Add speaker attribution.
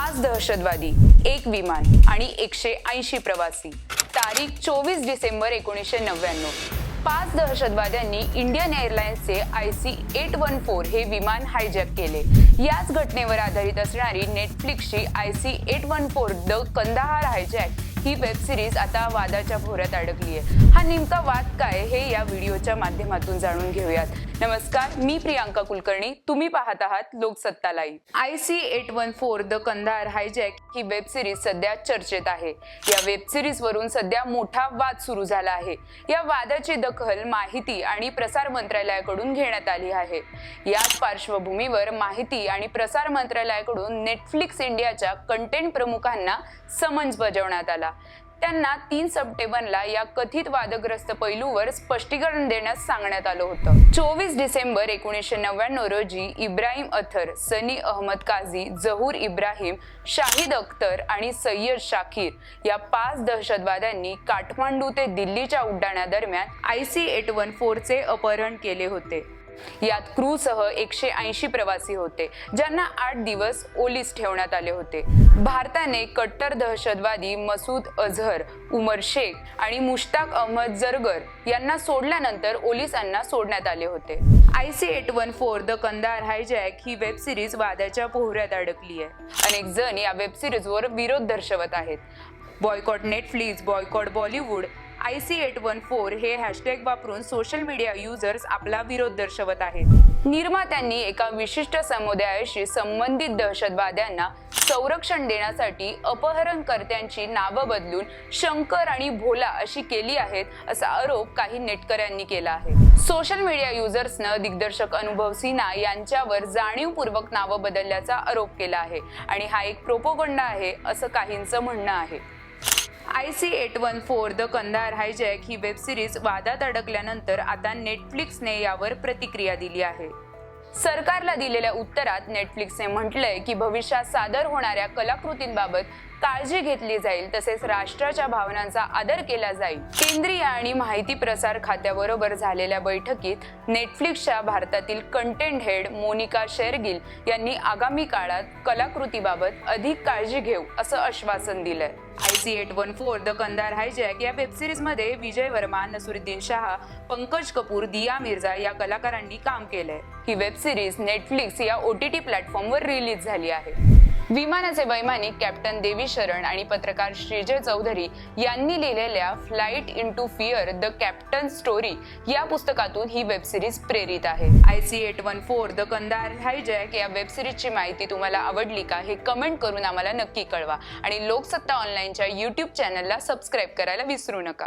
Speaker 1: 5 दहशतवादी, 1 विमान आणि 180 प्रवासी. तारीख 24 डिसेंबर 1999. 5 दहशतवाद्यांनी इंडियन एअरलाइन्सचे IC-814 हे विमान हायजॅक केले. याच घटनेवर आधारित असणारी नेटफ्लिक्सची IC-814 द कंदाहार हायजॅक ही वेब सिरीज आता वादाच्या भोवऱ्यात अडकली आहे. हा नेमका वाद काय हे या व्हिडिओच्या माध्यमातून जाणून घेऊयात. नमस्कार, मी प्रियांका कुलकर्णी. तुम्ही पाहत आहात Loksatta live. IC-814 the Kandahar hijack ही वेब सिरीज सध्या चर्चेत आहे. या वेब सिरीज वरून सध्या मोठा वाद सुरू झाला आहे. या वादाची दखल माहिती आणि प्रसार मंत्रालयाकडून घेण्यात आली आहे. याच पार्श्वभूमीवर माहिती आणि प्रसार मंत्रालयाकडून नेटफ्लिक्स इंडियाच्या कंटेंट प्रमुखांना समन्स बजावण्यात आला. त्यांना 3 सप्टेंबरला या कथित वादग्रस्त पैलूवर स्पष्टीकरण देण्यास सांगण्यात आलं होतं. 24 डिसेंबर 1999 रोजी इब्राहिम अथर, सनी अहमद काझी, जहूर इब्राहिम, शाहिद अख्तर आणि सय्यद शाकिर या 5 दहशतवाद्यांनी काठमांडू ते दिल्लीच्या उड्डाणादरम्यान IC-814 चे अपहरण केले होते. यात क्रूसह 180 प्रवासी होते, ज्यांना 8 दिवस ओलीस ठेवण्यात आले होते. भारताने कट्टर दहशतवादी मसूद अझहर, उमर शेख आणि मुश्ताक अहमद जरगर यांना सोडल्यानंतर ओलिसांना सोडण्यात आले होते. IC-814 द कंदाहार हायजॅक ही वेब सिरीज वादाच्या भोवऱ्यात अडकली आहे. अनेक जण या वेब सिरीजवर विरोध दर्शवत आहेत. Boycott Netflix, boycott Bollywood, IC-814 हे हॅशटॅग वापरून सोशल मीडिया युजर्स आपला विरोध दर्शवत आहेत. निर्मात्यांनी एका विशिष्ट समुदायाशी संबंधित दहशतवाद्यांना संरक्षण देण्यासाठी अपहरणकर्त्यांची नावं बदलून शंकर आणि भोला अशी केली आहेत, असा आरोप काही नेटकऱ्यांनी केला आहे. सोशल मीडिया युजर्सनं दिग्दर्शक अनुभव सिन्हा यांच्यावर जाणीवपूर्वक नावं बदलल्याचा आरोप केला आहे आणि हा एक प्रोपोगंडा आहे असं काहींचं म्हणणं आहे. IC-814 द कंदाहार हायजॅक ही वेब सिरीज वादात अडकल्यानंतर आता नेटफ्लिक्सने यावर प्रतिक्रिया दिली आहे. सरकारला दिलेल्या उत्तरात नेटफ्लिक्सने म्हटलंय की भविष्यात सादर होणाऱ्या कलाकृतींबाबत काळजी घेतली जाईल, तसेच राष्ट्राच्या भावनांचा आदर केला जाईल. केंद्रीय आणि माहिती प्रसार खात्याबरोबर झालेल्या बैठकीत नेटफ्लिक्सच्या भारतातील कंटेंट हेड मोनिका शेरगिल यांनी आगामी काळात कलाकृतीबाबत अधिक काळजी घेऊ असं आश्वासन दिलंय. IC-814 द कंदाहार हायजॅक या वेब सिरीज मध्ये विजय वर्मा, नसरुद्दीन शाह, पंकज कपूर, दिया मिर्झा या कलाकारांनी काम केलंय. ही वेब सिरीज नेटफ्लिक्स या OTT प्लॅटफॉर्मवर रिलीज झाली आहे. विमानाचे वैमानिक कॅप्टन देवी शरण आणि पत्रकार श्रीजय चौधरी यांनी लिहिलेल्या flight into fear the captain story या पुस्तकातून ही वेब सिरीज प्रेरित आहे. IC-814 द कंदाहार हायजॅक या वेब सिरीजची माहिती तुम्हाला आवडली का हे कमेंट करून आम्हाला नक्की कळवा आणि लोकसत्ता ऑनलाईनच्या YouTube चॅनलला सबस्क्राईब करायला विसरू नका.